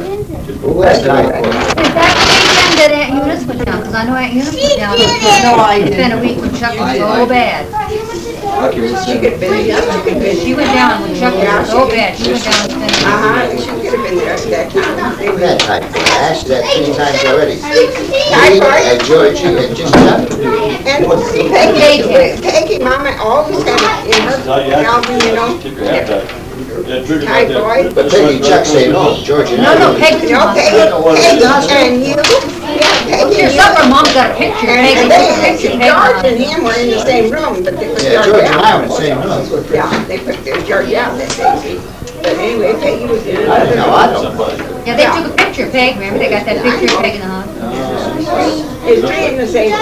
Who has died? Is that the weekend that Aunt Eunice went down? Because I know Aunt Eunice went down. No, I It's been a didn't. week when Chuck was so bad. She could have been there, she could have been. She went down when Chuck was so bad. She went down and spent a week. She could have been there at that time. Who had died? I asked you that 3 times already. Typhoid. And Georgie and just Chuck. And Peggy, Mama always had it in her album, you know. Typhoid. But Peggy and Chuck stayed home. Georgie and I. No, Peggy's You know, Peggy and you. Here's somewhere Mom's got a picture. Peggy took a picture. George and him were in the same room, but they put Yeah, George George and I out. were in the same room. Yeah, they put George out that day. But anyway, Peggy was in I didn't know, I another room. don't. Yeah, they took a picture of Peg. Remember, they got that picture of Peg in the house. It's 3 in the same room.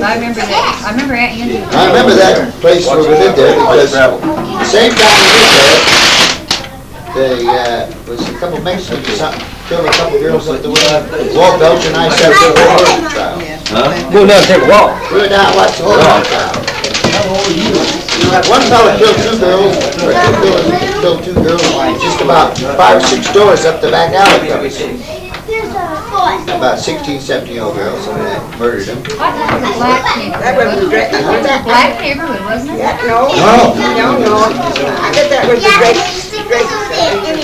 I remember that. I remember Aunt Eunice. I remember that place where we lived there because the same time we lived there, was a couple Mexicans or something, killed a couple girls up the way. Walt Belcher and I sat there for a murder trial. Go down and take a walk. We were down watching the murder trial. One fellow killed 2 girls, or 2 fellas killed 2 girls, just about 5 or 6 doors up the back alley from us. About 16, 17-year-old girls, and they murdered them. I thought it was a black That was the neighborhood. It was a black neighborhood, wasn't it? Yeah, no. No. I bet that was the Drake,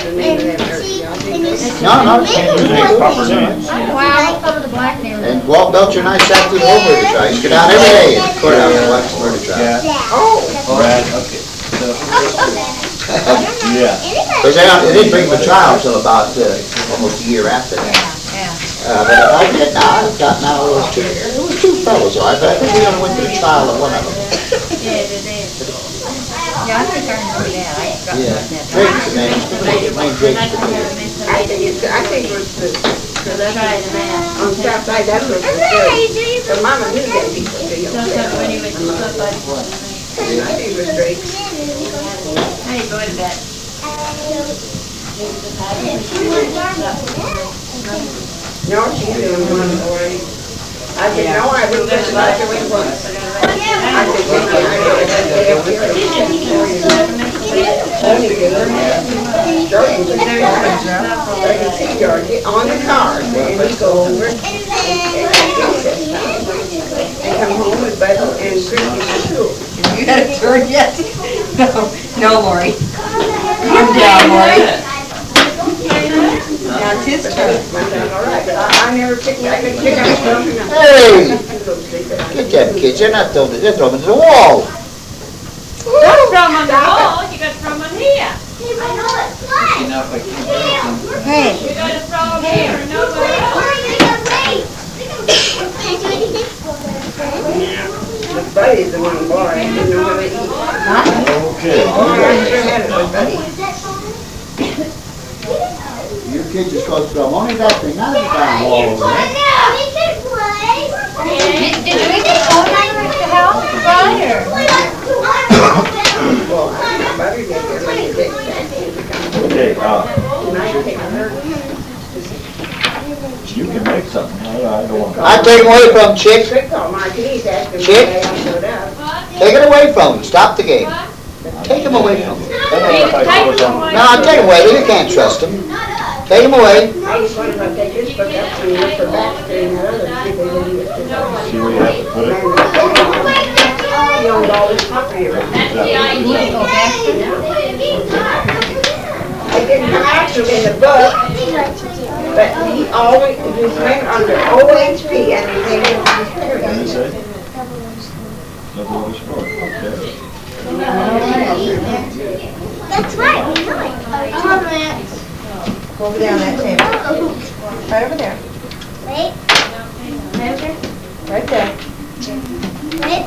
the name of that area. I think that's- No, no. Wow, I thought it was a black neighborhood. And Walt Belcher and I sat through the whole murder trial. You go down every day in the courthouse and watch the murder trial. Oh, Brad, okay. Yeah. Because they didn't bring the trial until about almost a year after that. Yeah. But I did now, I've got now, it was 2 fellows, all right, but I think we only went to the trial of one of them. Yeah, I think I remember that. I forgot Yeah, about that. Drake's the name, Drake's the name. I think it was the, on the south side, that's what it was. But Mama knew that people still. I think it was Drake. No, she's doing one already. I said, no, I wouldn't let you like it when it was. I said, Vicky, I gotta get up here. Only good. George was there. I can see George on the car, and he go over and come home with Bud and Christy to school. You had a turn yet? No, Lori. Calm down, Lori. Now it's his turn. All right, but I never picked, I could pick up something. Hey, get them kids, they're not throwing, they're throwing to the wall. Don't throw 'em on the wall, you gotta throw 'em on here. Hey. You gotta throw 'em here, nowhere else. But Buddy's the one boy, I didn't know whether he. Okay. Oh, I sure had it with Buddy. Your kids are supposed to throw only that thing, not the down wall over there. Did we get phone numbers to help, right, Well, I know Buddy did get like a big thing. Okay, And I came and heard. you can make something, I don't want. I take them away from them, Chick. Trick called Marquise, asked him Chick? why I showed up. Take it away from them, stop the game. Take them away from them. No, take them away, you can't trust them. Take them away. I just wanted to take this book up and look for Baxter and the other, see if they didn't get to know. See where you have to put it? He owned all this property around. It didn't come out to in the book, but he always, he went under OHP and they didn't What did you use say? Level of the sport, okay. That's right, we know it. Go over there on that table. Right over there. Wait. Right over there. Right there. Wait,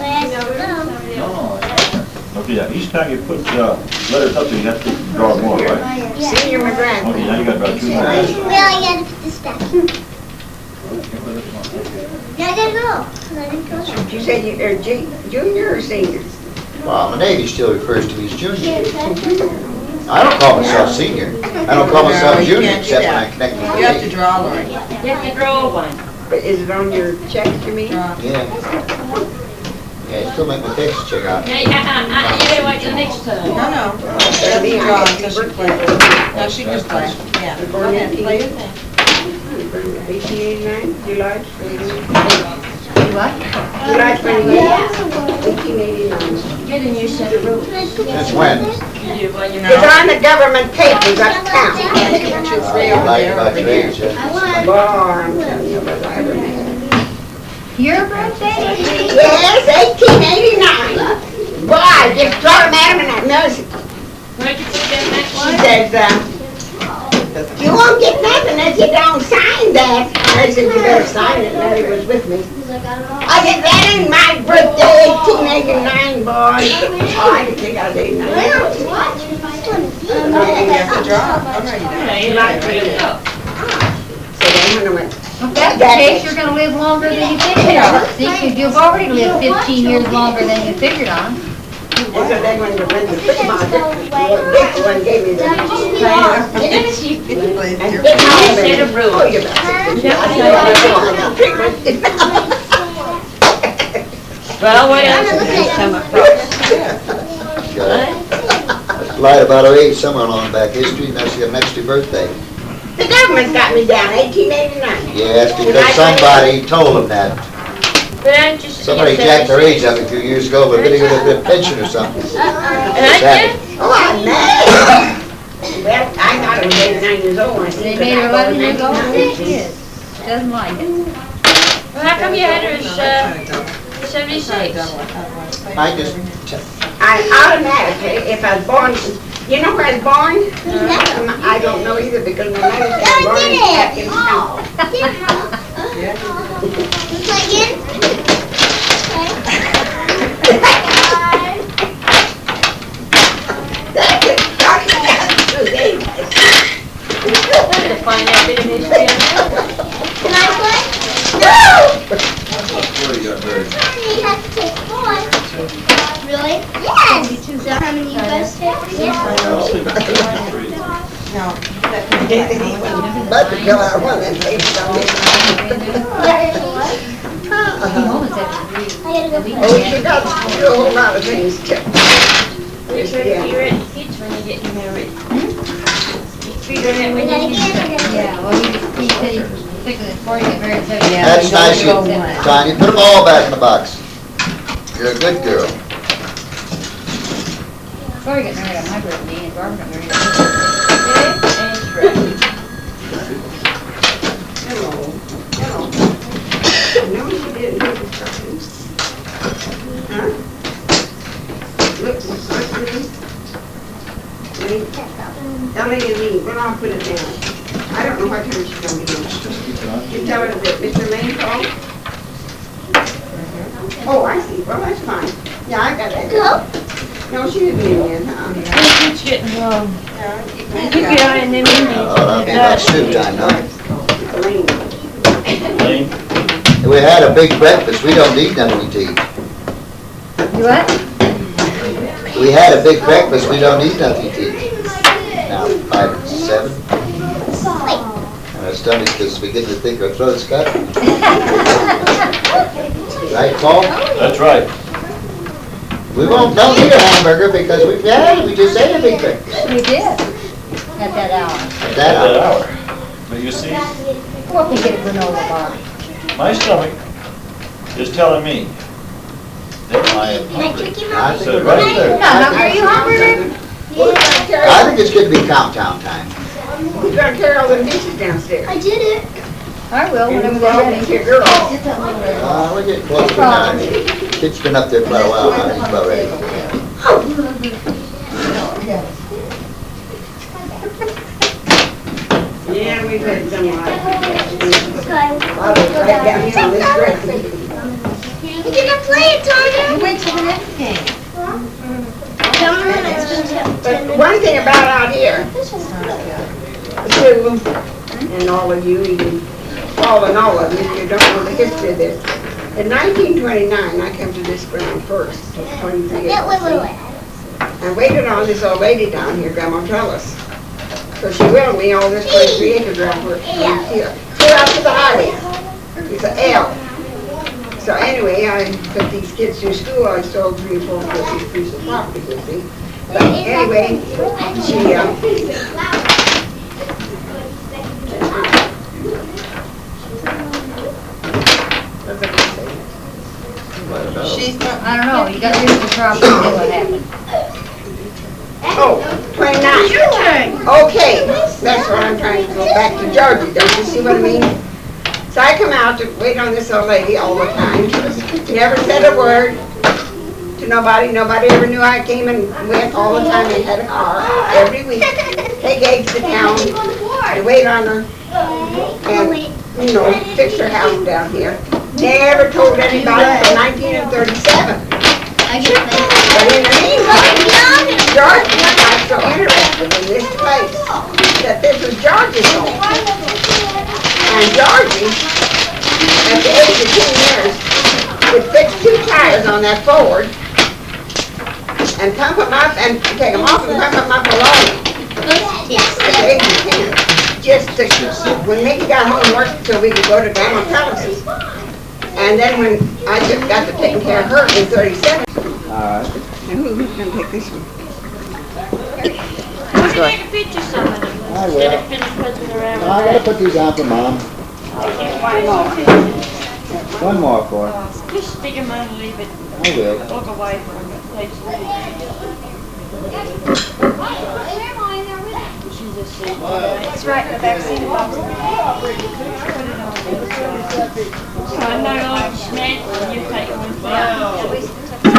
no. Okay, yeah, each time you put letters up there, you have to draw more, right? Senior McGrath. Okay, now you got about 2 more. Well, I gotta put this back. Yeah, I gotta go. 'Cause I didn't go there. You said you're junior or senior? Well, the Navy still refers to me as junior. I don't call myself senior. I don't call myself No, you junior can't do except when that. I connect with You have to the Navy. draw, Lori. You have to draw one. But is it on your checks, you mean? Draw. Yeah. Yeah, still make my Texas chick out. Yeah, you better wait till next time. No. She'll be drawn until she plays. No, she just plays. Yeah. Go ahead, play your thing. 1889, July 28. What? July 28, 1889. Get a new set of rules. Since when? It's on the government papers uptown. I like about your age, yeah. Boy, I'm telling you about everything. Your birthday? Yes, 1889. Boy, I just throw him at him and I knows it. Where'd you put that next She one? says, you won't get nothing if you don't sign that. I said, you better sign it. Mary was with me. I said, that ain't my birthday, 1889, boy. Oh, I didn't think I was 89. You have to draw. I'm ready to. Yeah, you like it. So then when I went, If that's the case, you're gonna live longer than you figured on. See, 'cause you've already lived 15 years longer than you figured on. and so then when the foot market, this one gave me the and get my set of rules. Oh, you Well, what else did you come across? Lied about her age somewhere along back history, now she got an extra birthday. The government got me down, 1889. Yes, because somebody told them that. But I'm just. Somebody jacked their age up a few years ago, but they got a good pension or something. And I did. Oh, I know. Well, I thought I was 89 years old when I They seen made her 11 years old, 1990. she is. She doesn't like it. Well, how come you had her as 76? I just, I automatically, if I was born, you know where I was born? I don't know either because my mother was born in Atkins County. That's it. I'm gonna find out a bit of history on that. Can I play? Where you got married? You have to take one. Really? Yes. Is that how many you guys take? I'll sleep at 3. No. But to go out one and take something. Oh, she does do a whole lot of things too. Make sure to be ready kids when you get married. Be ready when you get Yeah, well, he said he was thinking it before you get married, so. that's nice, you, Tanya, put them all back in the box. You're a good girl. Before you get married on my birthday, and Barbara got married on her birthday. and ready. No, she didn't. Huh? Look, what's this? Ellie and me, then I'll put it down. I don't know what time she's gonna be in. You tell her that Mr. Lane called? Oh, I see, well, that's fine. Yeah, I got that. No, she didn't mean it, huh? It's getting wrong. You get on and then we need Oh, that'll be about soup time now. Lane. Lane? We had a big breakfast, we don't need nothing to eat. You what? We had a big breakfast, we don't need nothing to eat. Now, 5, 7. And our stomachs, because we get to think our throats cut. Right, Paul? That's right. We don't need a hamburger because we just ate a big breakfast We did, at that hour. at that That hour. hour. But you see, Well, we get a granola bar. my stomach is telling me that I am hungry. I So think right there. Now, are you hungry? I think it's good to be countdown time. Who's gonna carry all the dishes downstairs? I did it. I will, whenever And they're well, ready. your girl. We're getting close to 9. Kid's been up there quite a while, I think about ready. Yeah, we've had some like. Okay. Right down here on this dress. You can play it, Tanya. You went to the next game. But one thing about out here, Sue, and all of you, even Paul and all of you, if you don't know the history of this. In 1929, I came to this ground first, 23 years. I waited on this old lady down here, Grandma Trellis. So she willed me all this 23 acre ground for here, clear out to the highway. It's an L. So So anyway, I put these kids through school. I sold 3 or 4 pieces of property, you see. But anyway, she, She's not, I don't know, you got rid of the property, then what happened? oh, 29. Your turn. Okay, that's what I'm trying to go back to Georgie. Don't you see what I mean? So I come out to wait on this old lady all the time. Never said a word to nobody. Nobody ever knew I came and went all the time. They had a car every week. Take eggs to town to wait on her and, you know, fix her house down here. Never told anybody till 1937. I get that. But in the meantime, Georgie got so interested in this place that this was Georgie's home. And Georgie, at the age of 10 years, would fix 2 tires on that Ford and pump them up and take them off and pump them up alone. At the age of 10. Just to, when Mickey got home, worked so we could go to Grandma Pellis's. And then when I just got to taking care of her in 37. Alright. Now who's gonna take this one? Let's take a picture some of them. I Instead will. of finish putting around. I gotta put these on for Mom. One more for her. Just stick them on and leave it. I will. Walk away from it. Place it. She's a seat. It's right in the back seat of the box. I know all the snacks and you take one thing.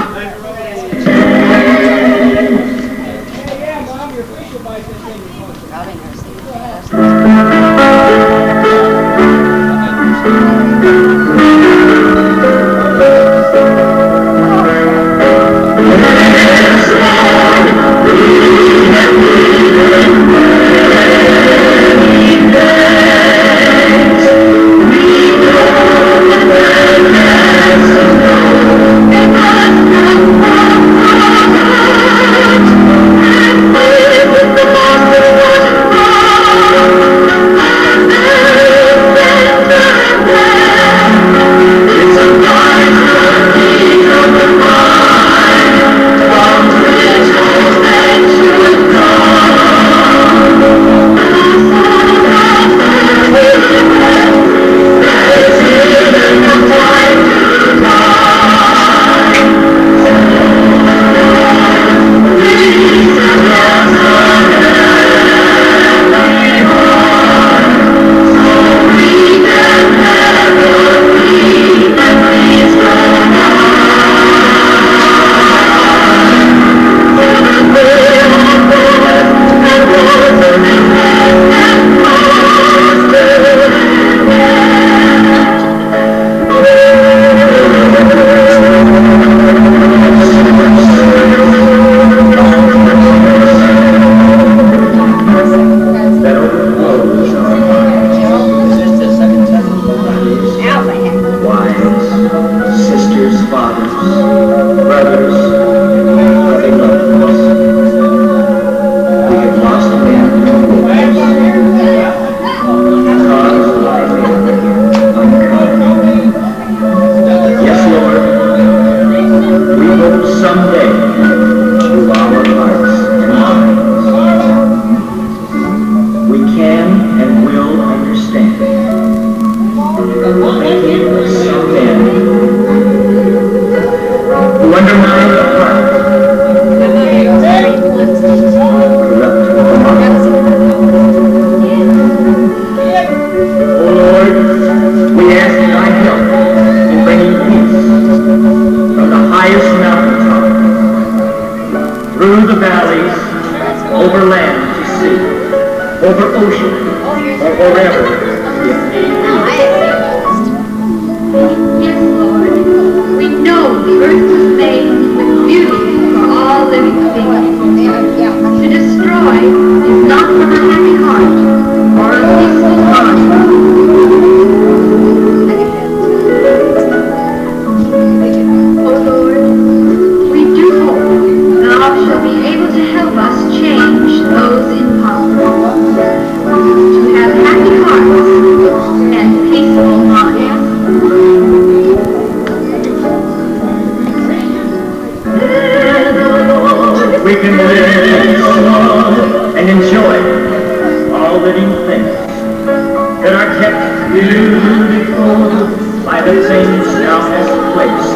blessings thou hast placed.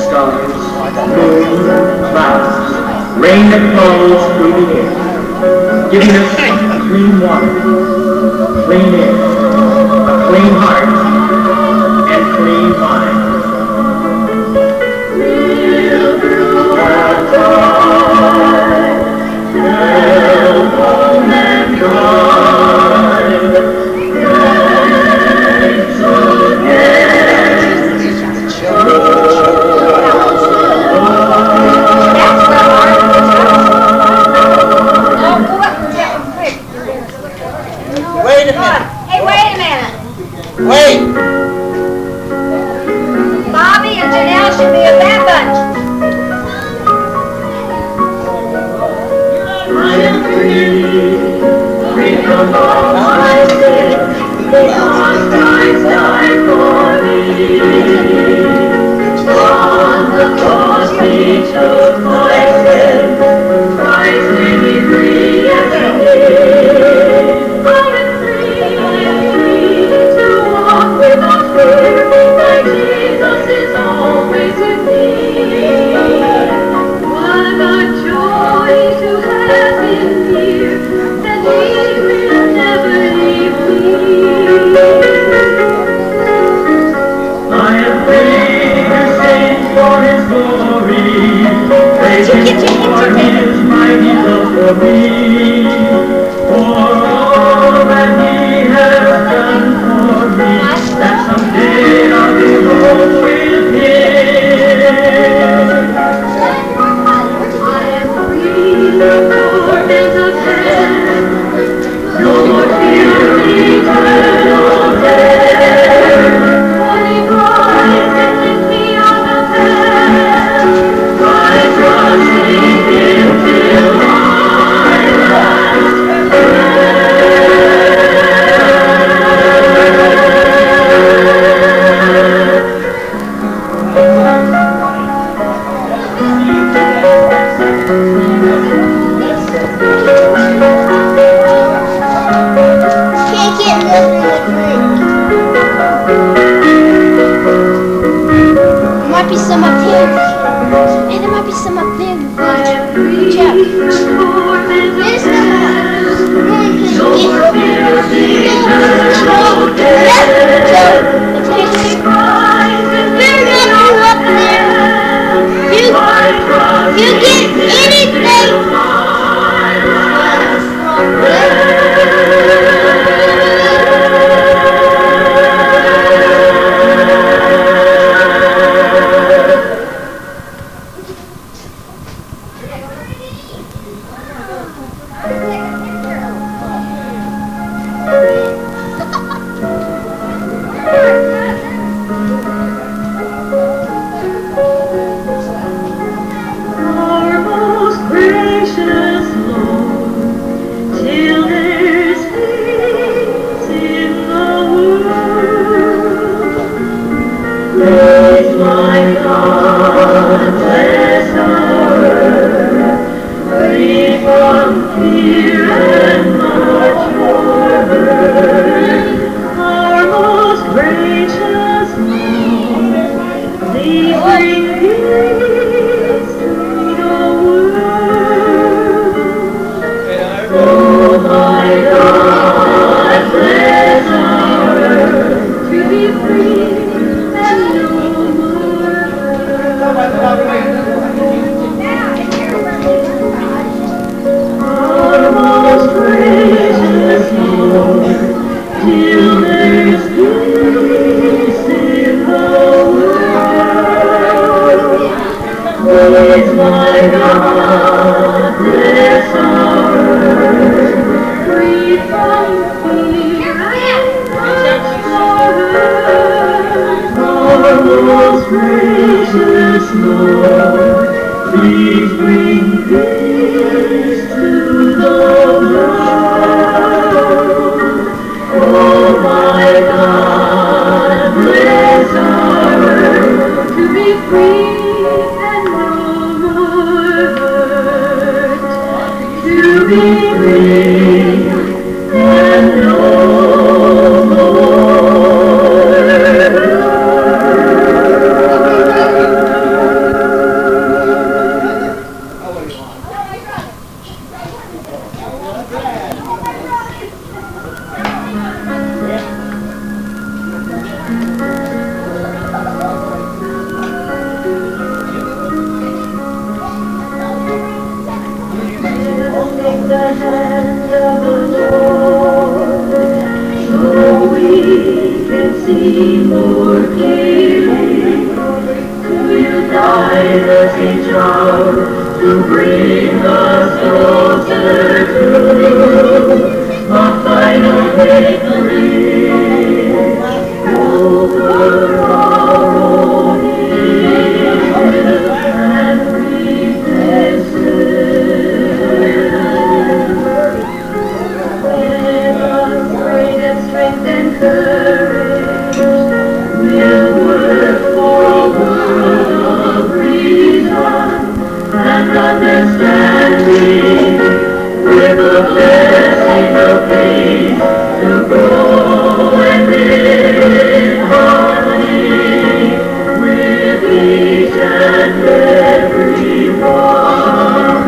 Stars, moon, clouds, rain that falls through the air, giving us clean water, clean air, a clean heart, and clean mind. Till through our time, help all mankind, thanks again. Wait a minute. Hey, wait a minute. Wait. Bobby and Janelle should be a bad bunch. I am free, free from all my sin, because Christ died for me. On the cross he took my sin, Christ made me free as indeed. I am free to walk without fear, my Jesus is always with me. What a joy to have him here, that he will never leave me. I am free to sing for his glory, praising for his mighty love for me, for all that he has done for me, that someday I'll be home with him. I am free from torment of hell, no more fear of eternal death. Holy Christ, that lift me out of hell, by trusting him till my last Can't get nothing to drink. There might be some up here. And there might be some up there. Jeff. There's no you get anything. Our most gracious Lord, till there's peace in the world, praise my God, bless our earth, free from fear and much more hurt. Our most gracious Lord, please bring peace to the world. Oh my God, bless our earth to be free and no more hurt. Our most gracious Lord, till there's peace in the world, praise my God, bless our earth, free from fear and much more hurt. Our most gracious Lord, please bring peace to the world. Oh my God, bless our earth to be free and no more hurt. To be free see more clearly. To unite us each hour, to bring us closer to a final victory over our own evil and weaknesses. Give us great strength and courage. We'll work for a world of reason and understanding, with a blessing of peace to grow and live in harmony with each and every one.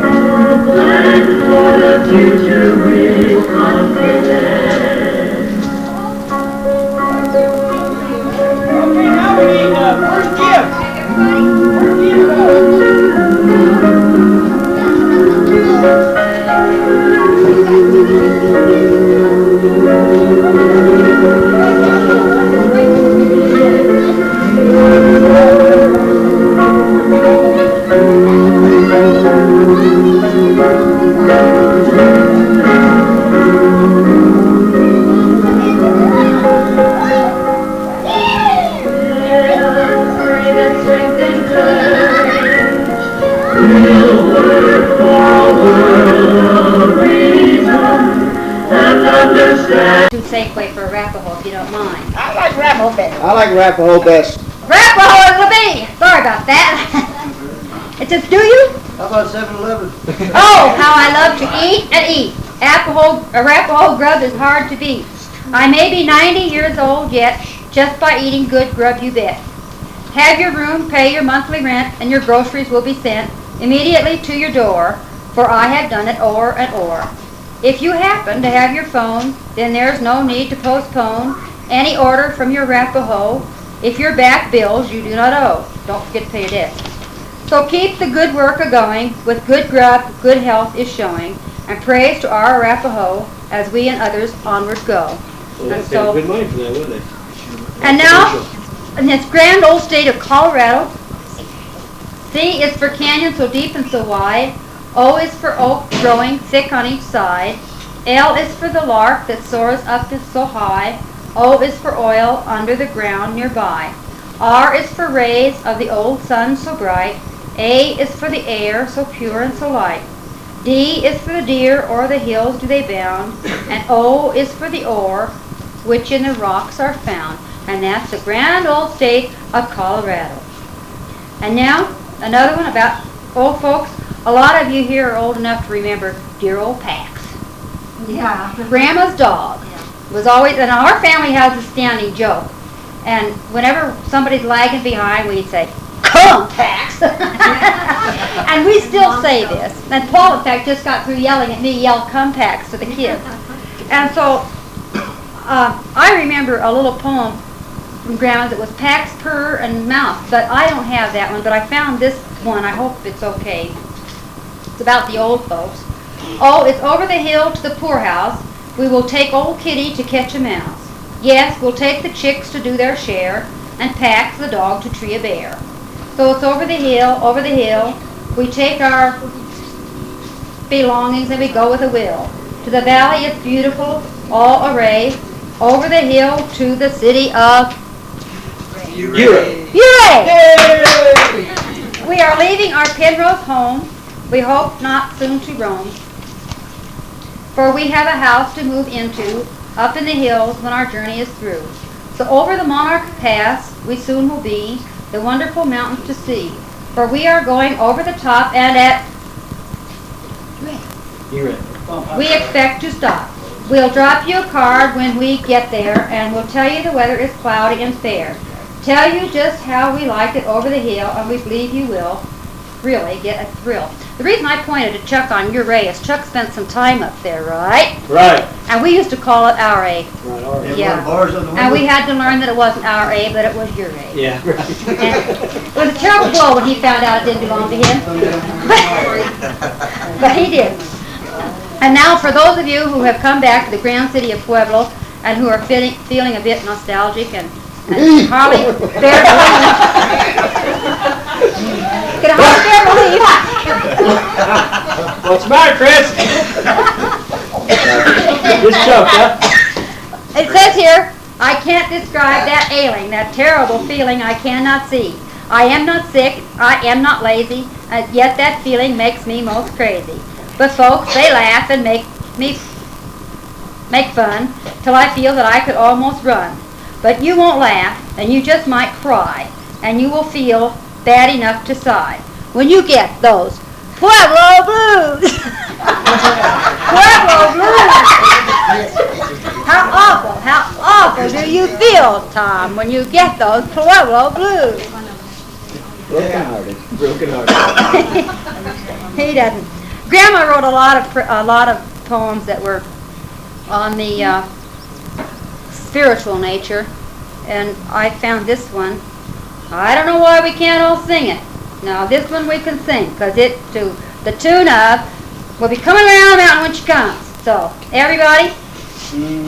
To plan for the future with confidence. Okay, now we need first gift. First gift. We'll work for a world of reason and understand. To Safeway for Arapahoe, if you don't mind. I like Rebel better. I like Arapahoe best. Arapahoe it will be! Sorry about that. It says, do you? How about 7-Eleven? Oh, how I love to eat and eat. Arapahoe grub is hard to beat. I may be 90 years old yet, just by eating good grub you bet. Have your room, pay your monthly rent, and your groceries will be sent immediately to your door, for I have done it o'er and o'er. If you happen to have your phone, then there's no need to postpone any order from your Arapahoe. If your back bills you do not owe, don't forget to pay your debt. So keep the good work a-going, with good grub, good health is showing, and praise to our Arapahoe as we and others onward go. Well, And they'd pay good money for that, wouldn't they? And now, in this grand old state of Colorado, C is for canyon so deep and so wide. O is for oak growing thick on each side. L is for the lark that soars up so high. O is for oil under the ground nearby. R is for rays of the old sun so bright. A is for the air so pure and so light. D is for the deer o'er the hills do they bound. And O is for the ore which in the rocks are found. And that's the grand old state of Colorado. And now, another one about old folks. A lot of you here are old enough to remember dear old Pax. Yeah. Grandma's dog was always, and our family has a standing joke. And whenever somebody's lagging behind, we'd say, "Come, Pax!" And we still say this. And Paul, in fact, just got through yelling at me, "Yell, come, Pax," to the kids. And so, I remember a little poem from Grandma's. It was Pax, Purr, and Mouse, but I don't have that one, but I found this one. I hope it's okay. It's about the old folks. Oh, it's over the hill to the poorhouse. We will take old Kitty to catch a mouse. Yes, we'll take the chicks to do their share, and Pax the dog to tree a bear. So it's over the hill. We take our belongings and we go with a will. To the valley it's beautiful, all array. Over the hill to the city of Europe. Ouray! We are leaving our Penrose home. We hope not soon to roam. For we have a house to move into up in the hills when our journey is through. So over the Monarch Pass we soon will be, the wonderful mountains to see. For we are going over the top and at we expect to stop. We'll drop you a card when we get there, and we'll tell you the weather is cloudy and fair. Tell you just how we like it over the hill, and we believe you will really get a thrill. The reason I pointed to Chuck on Ouray is Chuck spent some time up there, right? Right. And we used to call it Ouray. Right, all right. Yeah. And we had to learn that it wasn't Ouray, but it was Ouray. Yeah, right. And it was a terrible blow when he found out it didn't belong to him. But he did. And now for those of you who have come back to the grand city of Pueblo, and who are feeling a bit nostalgic and hardly bear to believe. Can hardly bear to believe. What's the matter, Chris? Just choked, huh? It says here, I can't describe that ailing, that terrible feeling I cannot see. I am not sick, I am not lazy, yet that feeling makes me most crazy. But folks, they laugh and make fun, till I feel that I could almost run. But you won't laugh, and you just might cry, and you will feel bad enough to sigh when you get those Pueblo blues. Pueblo blues. How awful do you feel, Tom, when you get those Pueblo blues? Broken hearted. He doesn't. Grandma wrote a lot of poems that were on the spiritual nature, and I found this one. I don't know why we can't all sing it. Now this one we can sing, because it to the tune of "We'll be coming around the mountain when she comes." So everybody,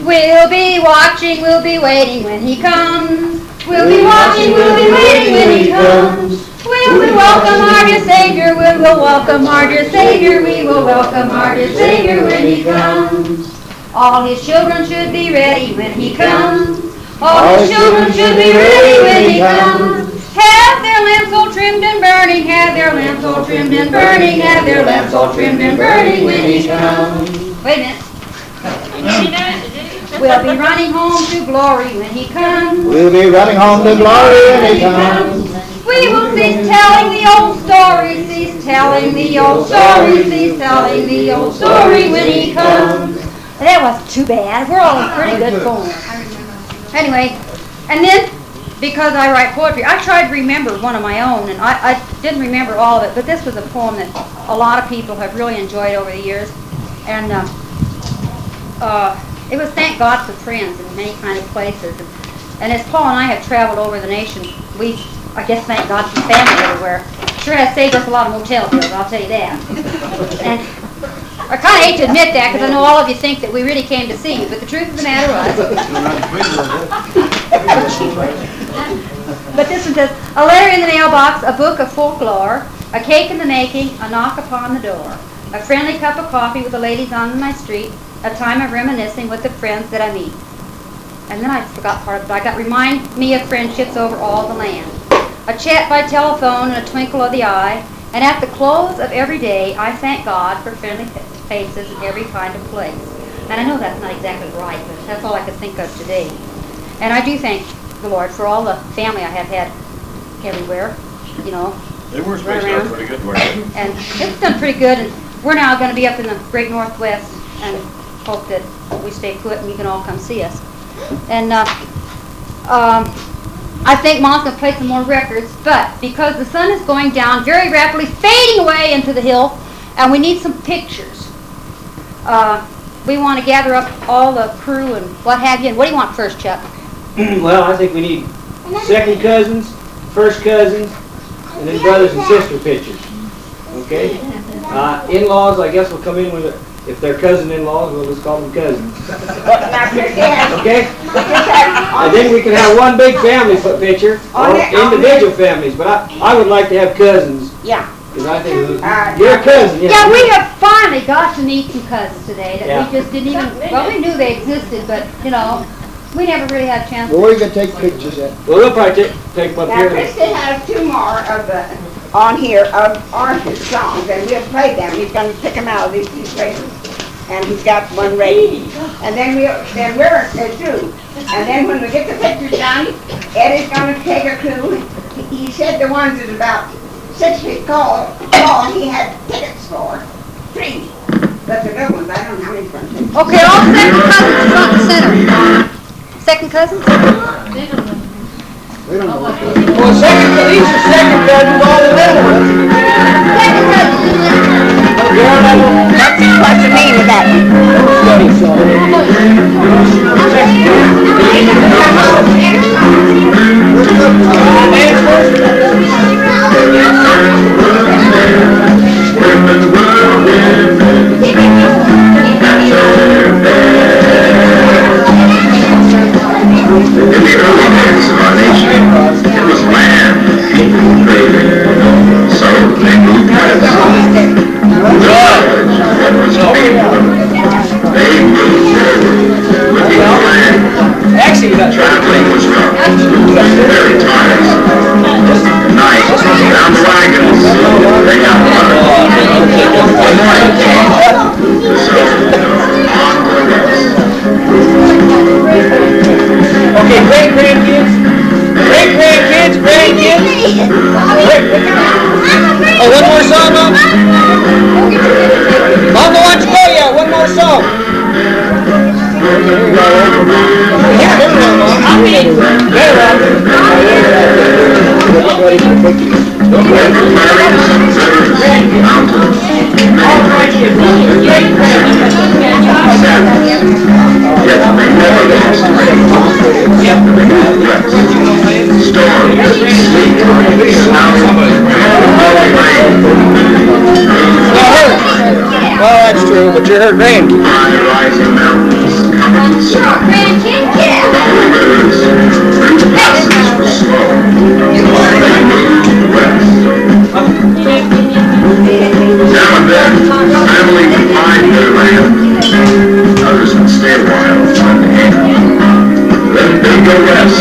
we'll be watching, we'll be waiting when he comes. We'll be watching, we'll be waiting when he comes. We will welcome our dear Savior, we will welcome our dear Savior, we will welcome our dear Savior when he comes. All his children should be ready when he comes. All his children should be ready when he comes. Have their lamps all trimmed and burning, have their lamps all trimmed and burning, have their lamps all trimmed and burning when he comes. Wait a minute. We'll be running home to glory when he comes. We'll be running home to glory when he comes. We will cease telling the old story, cease telling the old story, cease telling the old story when he comes. That wasn't too bad. We're all in pretty good form. Anyway, and then, because I write poetry, I tried to remember one of my own, and I didn't remember all of it, but this was a poem that a lot of people have really enjoyed over the years. And it was Thank God for Friends in many kind of places. And as Paul and I have traveled over the nation, I guess thank God for family everywhere. Sure has saved us a lot of motel bills, I'll tell you that. And I kind of hate to admit that, because I know all of you think that we really came to see you, but the truth of the matter was. But this one says, a letter in the mailbox, a book of folklore, a cake in the making, a knock upon the door, a friendly cup of coffee with the ladies on my street, a time of reminiscing with the friends that I meet. And then I forgot part of it. I got remind me of friendships over all the land. A chat by telephone and a twinkle of the eye, and at the close of every day, I thank God for friendly faces in every kind of place. And I know that's not exactly right, but that's all I could think of today. And I do thank the Lord for all the family I have had everywhere, you know. They were spaced out pretty good, weren't they? And it's done pretty good, and we're now going to be up in the great Northwest, and hope that we stay put and you can all come see us. And I think Mom's going to play some more records, but because the sun is going down very rapidly, fading away into the hill, and we need some pictures. We want to gather up all the crew and what have you. And what do you want first, Chuck? Well, I think we need second cousins, first cousins, and then brothers and sister pictures. Okay? In-laws, I guess, will come in with if they're cousin-in-laws, we'll just call them cousins. Okay? And then we can have one big family picture, or individual families, but I would like to have cousins. Yeah. Because I think you're a cousin. Yeah, we have finally got to meet some cousins today that we just didn't even, well, we knew they existed, but, you know, we never really had a chance. Well, where are you going to take pictures at? Well, we'll probably take them up Now, here. Christy has two more of the, on here, of Arthur's songs, and we'll play them. He's gonna pick them out of these places, and he's got one ready. And then we're through. And then when we get the pictures done, Eddie's gonna take her to, he said the ones that's about 6 feet tall, he had tickets for, 3. But the good ones, I don't know how many front tickets. Okay, all second cousins front and center. Second cousins? We don't know what Well, these are second cousins, all the little ones. Second cousins. What's the name of that? on the wagons. They got one morning. So, on to the rest. Okay, grandkids. Grandkids. Oh, one more song, Mom? Mom, don't want you to go yet. One more song. Yeah, there we go, Mom. Okay. Well, that's true, but you heard rain. Rising mountains covered with snow. Rolling rivers, the passes were slow. They moved west. Now and then, a family would find their land. Others would stay a while on the camp. Then they'd go west.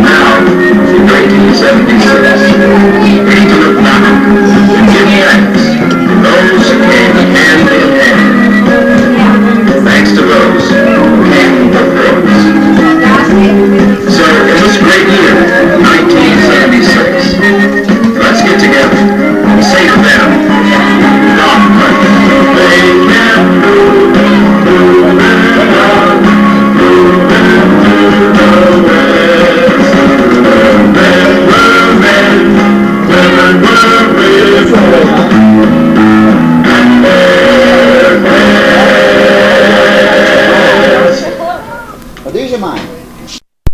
Now, in 1976, we need to look back and give thanks to those who came hand in hand. Thanks to those who came with roads. So, in this great year, 1976, let's get together and say to them, God bless. They can move Well, these are mine.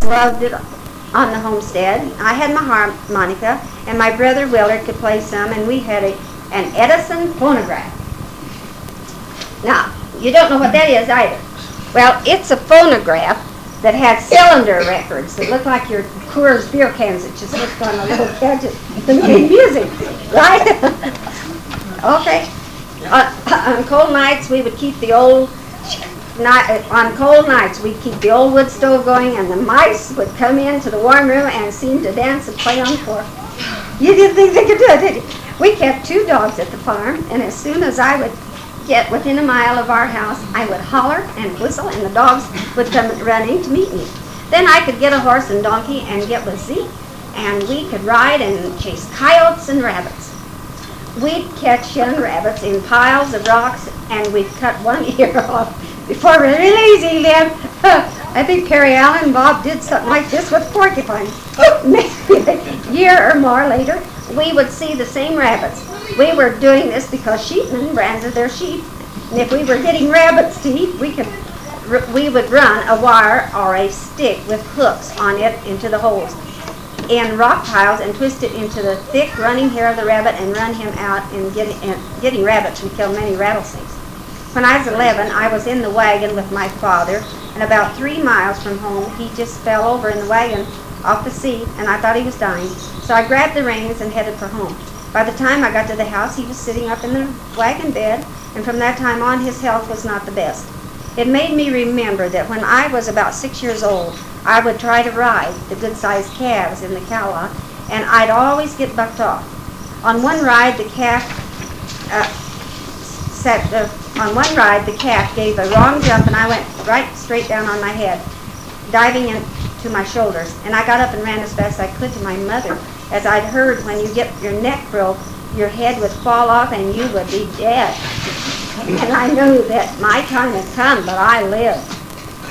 Loved it on the homestead. I had my harmonica, and my brother Willard could play some, and we had an Edison phonograph. Now, you don't know what that is either. Well, it's a phonograph that had cylinder records that look like your Coors beer cans that just hooked on a little gadget to make music, right? Okay. On cold nights, we would keep the old wood stove going, and the mice would come into the warm room and seem to dance and play on the floor. You didn't think they could do it, did you? We kept 2 dogs at the farm, and as soon as I would get within a mile of our house, I would holler and whistle, and the dogs would come running to meet me. Then I could get a horse and donkey and get with Zeke, and we could ride and chase coyotes and rabbits. We'd catch young rabbits in piles of rocks, and we'd cut one ear off before releasing them. I think Perry Allen and Bob did something like this with porcupines. Maybe a year or more later, we would see the same rabbits. We were doing this because sheepmen branded their sheep. And if we were getting rabbits to eat, we would run a wire or a stick with hooks on it into the holes in rock piles and twist it into the thick running hair of the rabbit and run him out. And getting rabbits would kill many rattlesnakes. When I was 11, I was in the wagon with my father, and about 3 miles from home, he just fell over in the wagon off the seat, and I thought he was dying. So I grabbed the reins and headed for home. By the time I got to the house, he was sitting up in the wagon bed, and from that time on, his health was not the best. It made me remember that when I was about 6 years old, I would try to ride the good-sized calves in the cow lot, and I'd always get bucked off. On one ride, the calf gave a wrong jump, and I went right straight down on my head, diving into my shoulders. And I got up and ran as fast as I could to my mother, as I'd heard when you get your neck broke, your head would fall off and you would be dead. And I knew that my time had come, but I lived.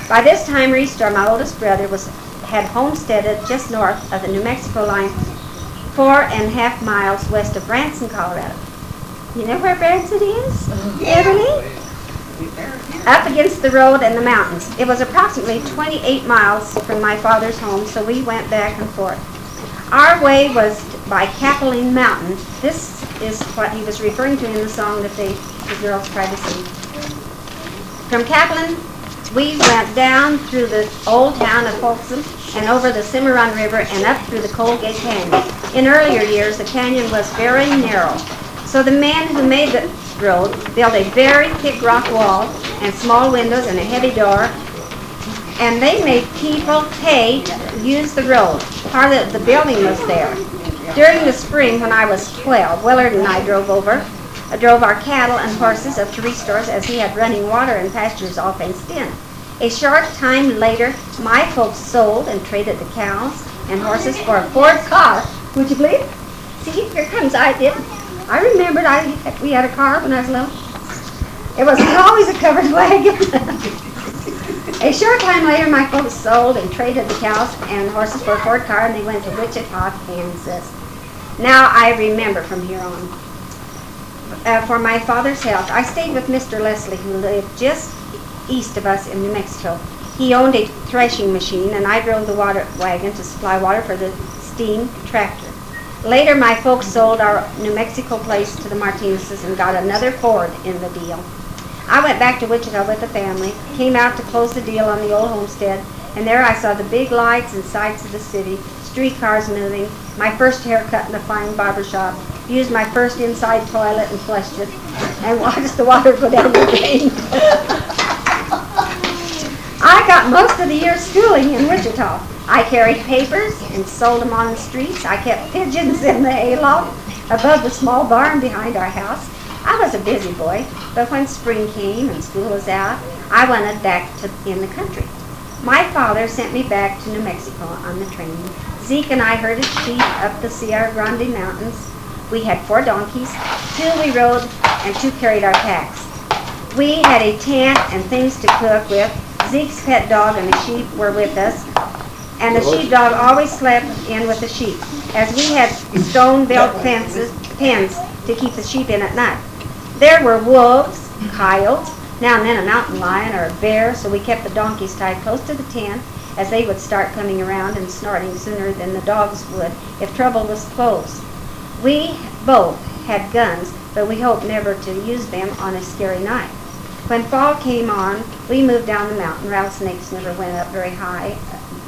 By this time, Reestor, my oldest brother, had homesteaded just north of the New Mexico line, 4.5 miles west of Branson, Colorado. You know where Branson is? Everly? Up against the road and the mountains. It was approximately 28 miles from my father's home, so we went back and forth. Our way was by Capelin Mountain. This is what he was referring to in the song that the girls tried to sing. From Capelin, we went down through the old town of Folsom and over the Cimarron River and up through the Cold Gate Canyon. In earlier years, the canyon was very narrow, so the men who made the road built a very thick rock wall and small windows and a heavy door, and they made people pay to use the road. Part of the building was there. During the spring when I was 12, Willard and I drove our cattle and horses up to Restore's as he had running water and pastures all fenced in. A short time later, my folks sold and traded the cows and horses for a Ford car. Would you believe? See, here comes I remembered we had a car when I was little. It wasn't always a covered wagon. A short time later, my folks sold and traded the cows and horses for a Ford car, and they went to Wichita, Kansas. Now I remember from here on. For my father's health, I stayed with Mr. Leslie, who lived just east of us in New Mexico. He owned a threshing machine, and I drove the water wagon to supply water for the steam tractor. Later, my folks sold our New Mexico place to the Martinez's and got another Ford in the deal. I went back to Wichita with the family, came out to close the deal on the old homestead, and there I saw the big lights and sights of the city, streetcars moving, my first haircut in a fine barber shop, used my first inside toilet and flushed it, and watched the water go down the drain. I got most of the year's schooling in Wichita. I carried papers and sold them on the streets. I kept pigeons in the hayloft above the small barn behind our house. I was a busy boy, but when spring came and school was out, I wanted back in the country. My father sent me back to New Mexico on the train. Zeke and I herded sheep up the Sierra Grande Mountains. We had 4 donkeys, 2 we rode, and 2 carried our packs. We had a tent and things to cook with. Zeke's pet dog and the sheep were with us, and the sheepdog always slept in with the sheep, as we had stone-built pens to keep the sheep in at night. There were wolves, coyotes, now and then a mountain lion or a bear, so we kept the donkeys tied close to the tent, as they would start coming around and snorting sooner than the dogs would if trouble was close. We both had guns, but we hoped never to use them on a scary night. When fall came on, we moved down the mountain. Rattlesnakes never went up very high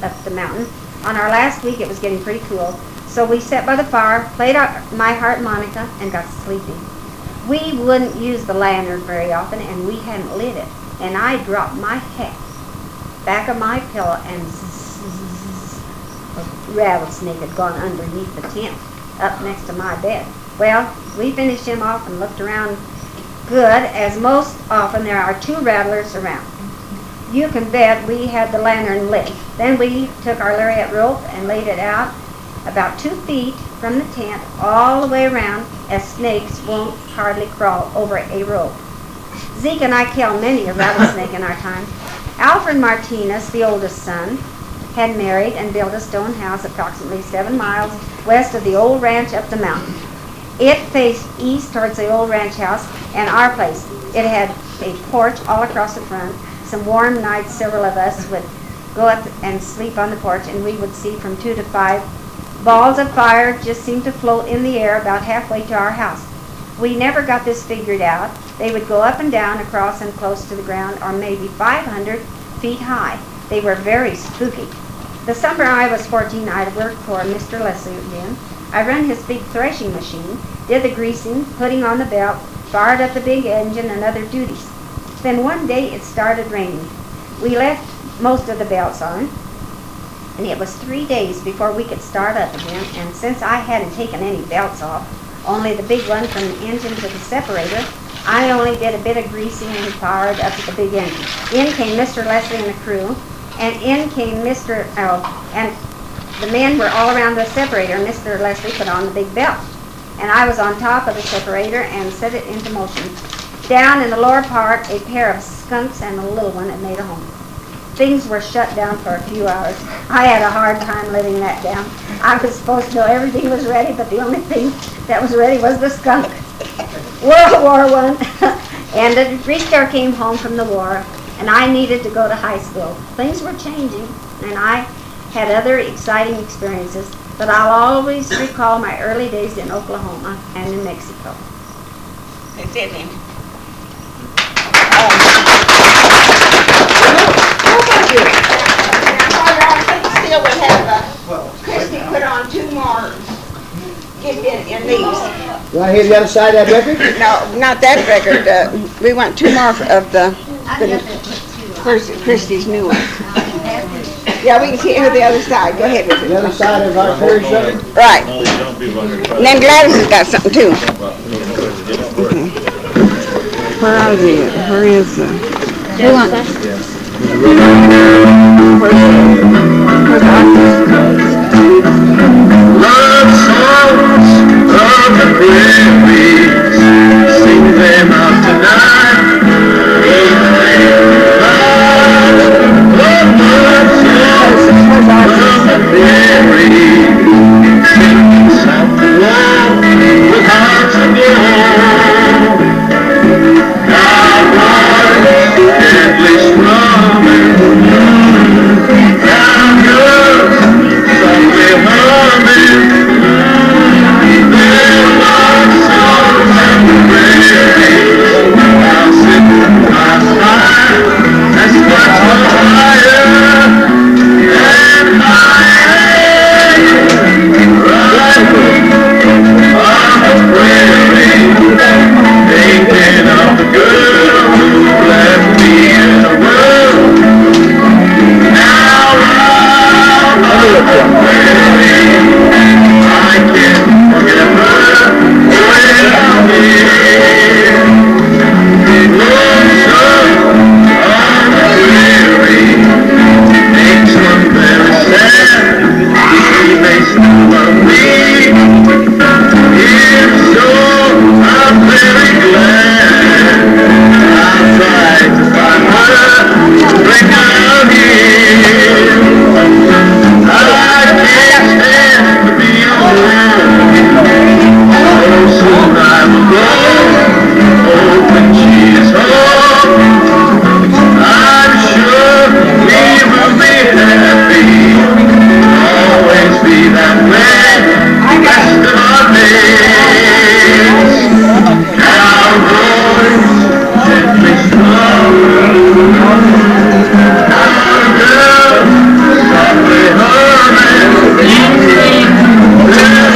up the mountain. On our last week, it was getting pretty cool, so we sat by the fire, played my harmonica, and got sleepy. We wouldn't use the lantern very often, and we hadn't lit it. And I dropped my hat back of my pillow, and a rattlesnake had gone underneath the tent up next to my bed. Well, we finished him off and looked around good, as most often there are 2 rattlers around. You can bet we had the lantern lit. Then we took our lariat rope and laid it out about 2 feet from the tent all the way around, as snakes won't hardly crawl over a rope. Zeke and I killed many a rattlesnake in our time. Alfred Martinez, the oldest son, had married and built a stone house approximately 7 miles west of the old ranch up the mountain. It faced east towards the old ranch house and our place. It had a porch all across the front. Some warm nights, several of us would go up and sleep on the porch, and we would see from 2 to 5 balls of fire just seemed to float in the air about halfway to our house. We never got this figured out. They would go up and down, across and close to the ground, or maybe 500 feet high. They were very spooky. The summer I was 14, I worked for Mr. Leslie again. I ran his big threshing machine, did the greasing, putting on the belt, fired up the big engine, and other duties. Then one day it started raining. We left most of the belts on, and it was 3 days before we could start up again, and since I hadn't taken any belts off, only the big one from the engine to the separator, I only did a bit of greasing and fired up the big engine. In came Mr. Leslie and the crew, and in came and the men were all around the separator. Mr. Leslie put on the big belt, and I was on top of the separator and set it into motion. Down in the lower part, a pair of skunks and a little one had made a home. Things were shut down for a few hours. I had a hard time living that down. I was supposed to know everything was ready, but the only thing that was ready was the skunk. World War I ended. Restore came home from the war, and I needed to go to high school. Things were changing, and I had other exciting experiences, but I'll always recall my early days in Oklahoma and New Mexico. That's it, then. Still would have Christy put on 2 more in these. You want to hear the other side of that record? No, not that record. We want 2 more of the Christy's new one. Yeah, we can see her the other side. Go ahead with The it. other side of our ferry shutter? Right. No, these young people out here try And then Gladys has got something too. Where is it? Where is the? Who wants? Where's the Love songs of the prairies, sing them out tonight. Love songs of the prairies, singing soft and warm with hearts of gold. Cowboys gently strumming, cowgirls softly humming. Their love songs and the prairies, I'll sit by side as much higher and higher. Right on the prairie, thinking of the girl who left me in the world. Now I'm on the prairie, I can't forget her when I'm here. Lonesome on the prairie makes one very sad. She may still love me. If so, I'm very glad. I'll try to find her, bring her here. I can't stand to be alone. Oh, soon I will go. Oh, when she is home, I'm sure we will be happy. Always be that way, rest of our days. Cowboys, gently strumming, cowgirls, softly humming. Their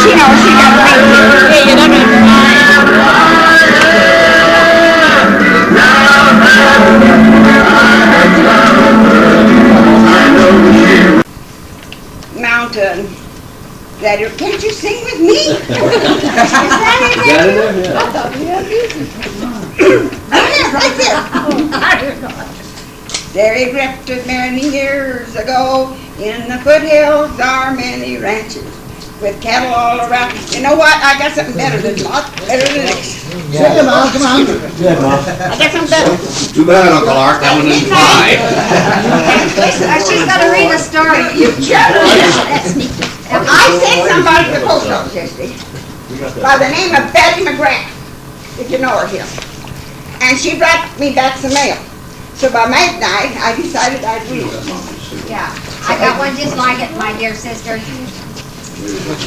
She knows she got me. Hey, you're not gonna fly. Mountain. Can't you sing with me? Is that it? Got it there? Yeah. Right there. There he drifted many years ago. In the foothills are many ranches with cattle all around. You know what? I got something better than better than this. Sing them out, come on. Good, Mom. I got something better. Too bad, Uncle Art, that one didn't fly. She's gotta read the story. You I sent somebody to the post office yesterday by the name of Betty McGrath, if you know her here. And she brought me back some mail. So by midnight, I decided I'd read it. Yeah, I got one just like it, my dear sister.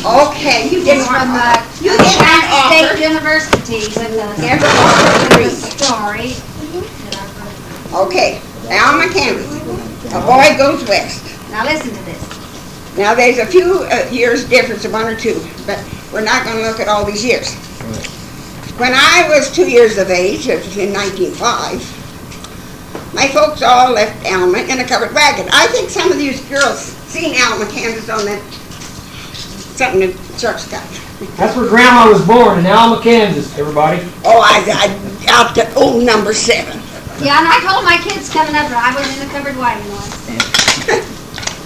Okay, you didn't It's want from to. You didn't Kent State offer. University with the story. Okay, Alma Kansas. A boy goes west. Now listen to this. Now, there's a few years difference, one or two, but we're not going to look at all these years. When I was 2 years of age, it was in 1905, my folks all left Alma in a covered wagon. I think some of these girls seen Alma, Kansas on that, something that Chuck's got. That's where Grandma was born, in Alma, Kansas, everybody. Oh, I out to old number 7. Yeah, and I told my kids coming up, I was in the covered wagon once.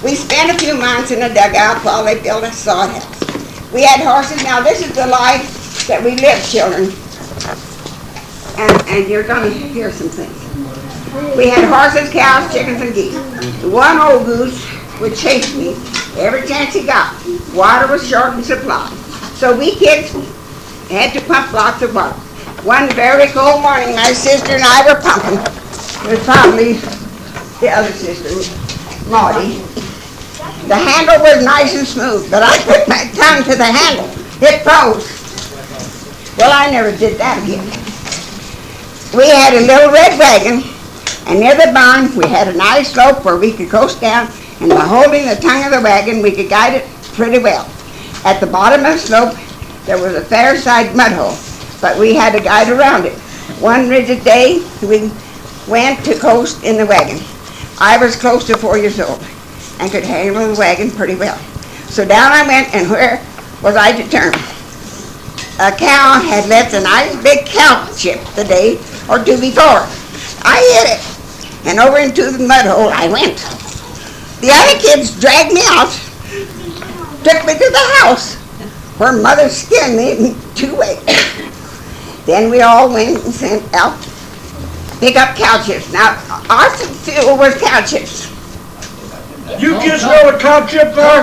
We spent a few months in a dugout while they built a sod house. We had horses. Now, this is the life that we lived, children. And you're going to hear some things. We had horses, cows, chickens, and geese. The one old goose would chase me every chance he got. Water was short in supply. So we kids had to pump lots of water. One very cold morning, my sister and I were pumping. It was probably the other sister, Maudie. The handle was nice and smooth, but I put my tongue to the handle. It froze. Well, I never did that again. We had a little red wagon, and near the barn we had a nice slope where we could coast down, and by holding the tongue of the wagon we could guide it pretty well. At the bottom of the slope there was a fair-sized mud hole. but we had to guide around it. One rigid day, we went to coast in the wagon. I was close to 4 years old and could handle the wagon pretty well. So down I went, and where was I to turn? A cow had left a nice big cow chip the day or two before. I hit it, and over into the mud hole I went. The other kids dragged me out, took me to the house, where Mother skinned me in 2 ways. Then we all went and sent out pick up cow chips. Now, our fuel was cow chips. You just know what cow chips are?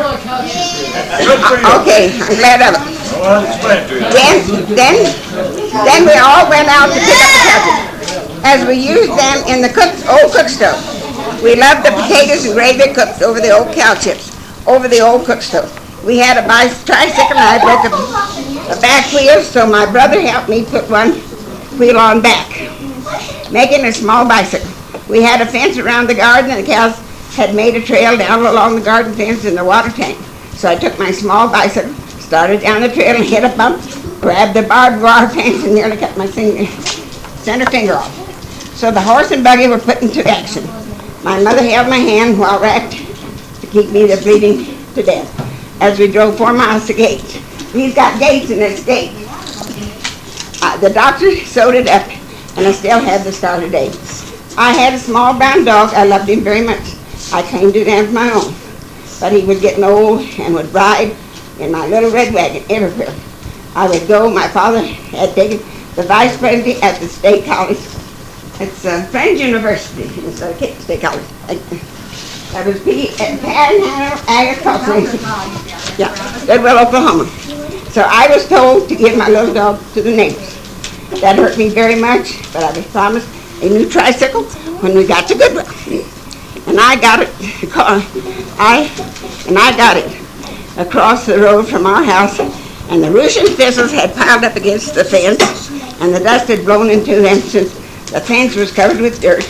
Good for you. Okay, I'm glad of it. Well, I'll explain to you. Then we all went out to pick up the cow chips, as we used them in the old cook stove. We loved the potatoes and gravy cooked over the old cow chips, over the old cook stove. We had a tricycle, and I broke a back wheel, so my brother helped me put one wheel on back, making a small bicycle. We had a fence around the garden, and the cows had made a trail down along the garden fence in the water tank. So I took my small bicycle, started down the trail and hit a bump, grabbed the barbed wire fence and nearly cut my center finger off. So the horse and buggy were put into action. My mother held my hand while wrapped to keep me from bleeding to death as we drove 4 miles to gates. He's got gates in this gate. The doctor sewed it up, and I still have the scar today. I had a small brown dog. I loved him very much. I claimed him as my own. But he was getting old and would ride in my little red wagon everywhere. I would go. My father had taken the vice president at the state college. It's Friends University instead of Cape State College. That was Panhandle Agricultural. Yeah, Goodwill, Oklahoma. So I was told to give my little dog to the neighbors. That hurt me very much, but I was promised a new tricycle when we got to Goodwill. And I got it. I got it across the road from our house, and the Russian thistles had piled up against the fence, and the dust had blown into them since the fence was covered with dirt.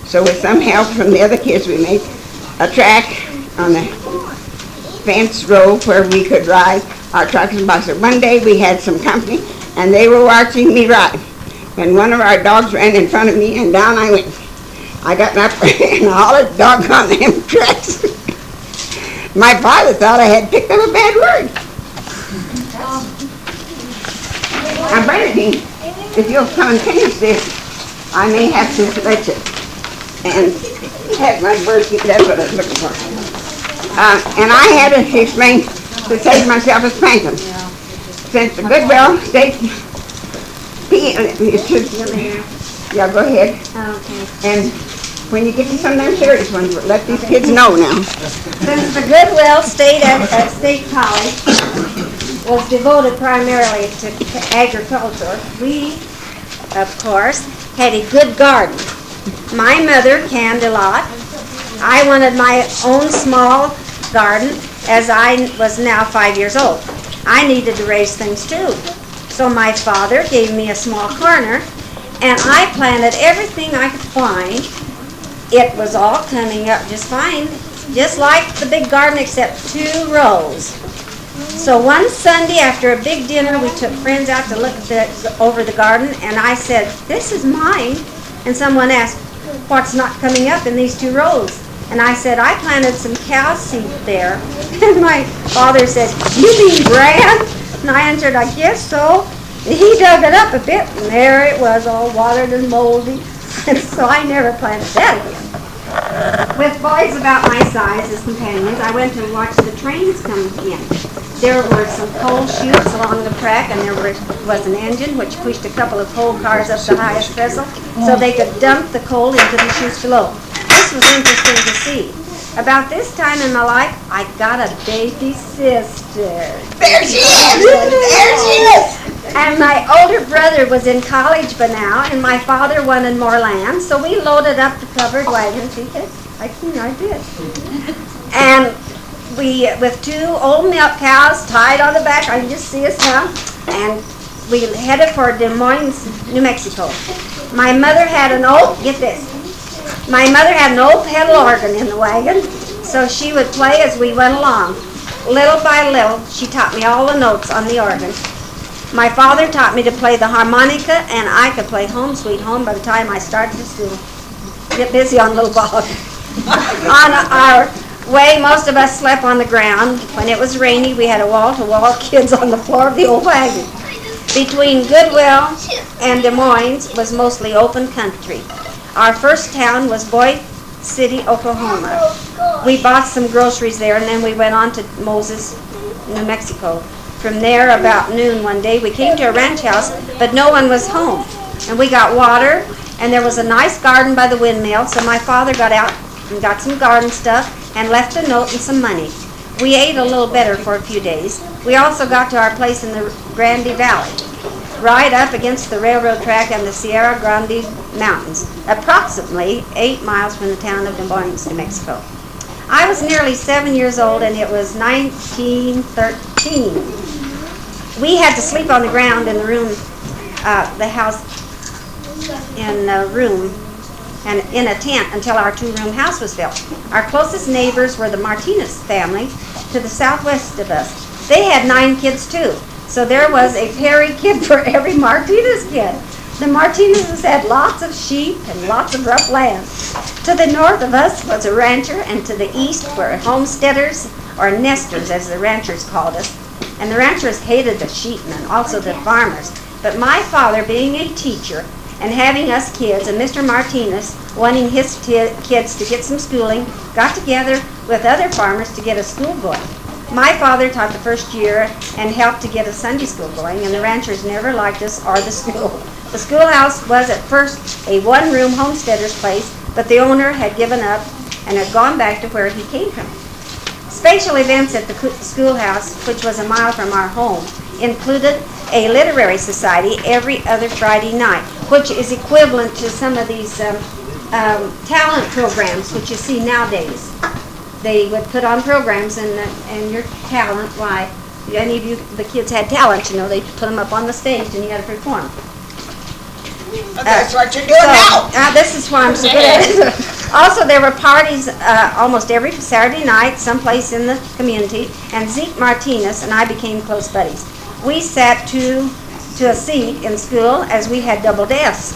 So with some help from the other kids, we made a track on the fence road where we could ride our trucks and buses. One day we had some company, and they were watching me ride. When one of our dogs ran in front of me, and down I went. I got up and hollered, "Doggone them tracks." My father thought I had picked up a bad word. Now, Bernadine, if you'll continue this, I may have to let you and have my bird. That's what I was looking for. And I had to explain to save myself a spanking. Since the Goodwill State yeah, go ahead. Okay. And when you get to some of them serious ones, let these kids know now. Since the Goodwill State College was devoted primarily to agriculture, we, of course, had a good garden. My mother canned a lot. I wanted my own small garden as I was now 5 years old. I needed to raise things too. So my father gave me a small corner, and I planted everything I could find. It was all coming up just fine, just like the big garden except 2 rows. So one Sunday after a big dinner, we took friends out to look over the garden, and I said, "This is mine." And someone asked, "What's not coming up in these 2 rows?" And I said, "I planted some cow seed there." And my father said, "You mean bran?" And I answered, "I guess so." And he dug it up a bit, and there it was, all watered and moldy. And so I never planted that again. With boys about my size as companions, I went to watch the trains come in. There were some coal chutes along the track, and there was an engine which pushed a couple of coal cars up the highest vessel so they could dump the coal into the chutes below. This was interesting to see. About this time in my life, I got a baby sister. There she is! There she is! And my older brother was in college by now, and my father wanted more land, so we loaded up the covered wagons. I did. And we, with 2 old milk cows tied on the back, I can just see us now, and we headed for Des Moines, New Mexico. My mother had an old, get this, my mother had an old pedal organ in the wagon, so she would play as we went along. Little by little, she taught me all the notes on the organ. My father taught me to play the harmonica, and I could play Home Sweet Home by the time I started to school. Get busy on Little Bob. On our way, most of us slept on the ground. When it was rainy, we had a wall-to-wall kids on the floor of the old wagon. Between Goodwill and Des Moines was mostly open country. Our first town was Boyd City, Oklahoma. We bought some groceries there, and then we went on to Moses, New Mexico. From there, about noon one day, we came to a ranch house, but no one was home. And we got water, and there was a nice garden by the windmill, so my father got out and got some garden stuff and left a note and some money. We ate a little better for a few days. We also got to our place in the Grande Valley, right up against the railroad track and the Sierra Grande Mountains, approximately 8 miles from the town of Des Moines, New Mexico. I was nearly 7 years old, and it was 1913. We had to sleep on the ground in the room, the house in a room, and in a tent until our 2-room house was built. Our closest neighbors were the Martinez family to the southwest of us. They had 9 kids too, so there was a Perry kid for every Martinez kid. The Martinezes had lots of sheep and lots of rough land. To the north of us was a rancher, and to the east were homesteaders, or nesters as the ranchers called us. And the ranchers hated the sheepmen and also the farmers. But my father, being a teacher and having us kids, and Mr. Martinez wanting his kids to get some schooling, got together with other farmers to get a school going. My father taught the first year and helped to get a Sunday school going, and the ranchers never liked us or the school. The schoolhouse was at first a 1-room homesteader's place, but the owner had given up and had gone back to where he came from. Special events at the schoolhouse, which was a mile from our home, included a literary society every other Friday night, which is equivalent to some of these talent programs which you see nowadays. They would put on programs, and your talent, why, any of you, the kids had talent, you know, they put them up on the stage and you had to perform. That's what you're doing now. This is why I'm so good at it. Also, there were parties almost every Saturday night, someplace in the community, and Zeke Martinez and I became close buddies. We sat to a seat in school as we had double desks.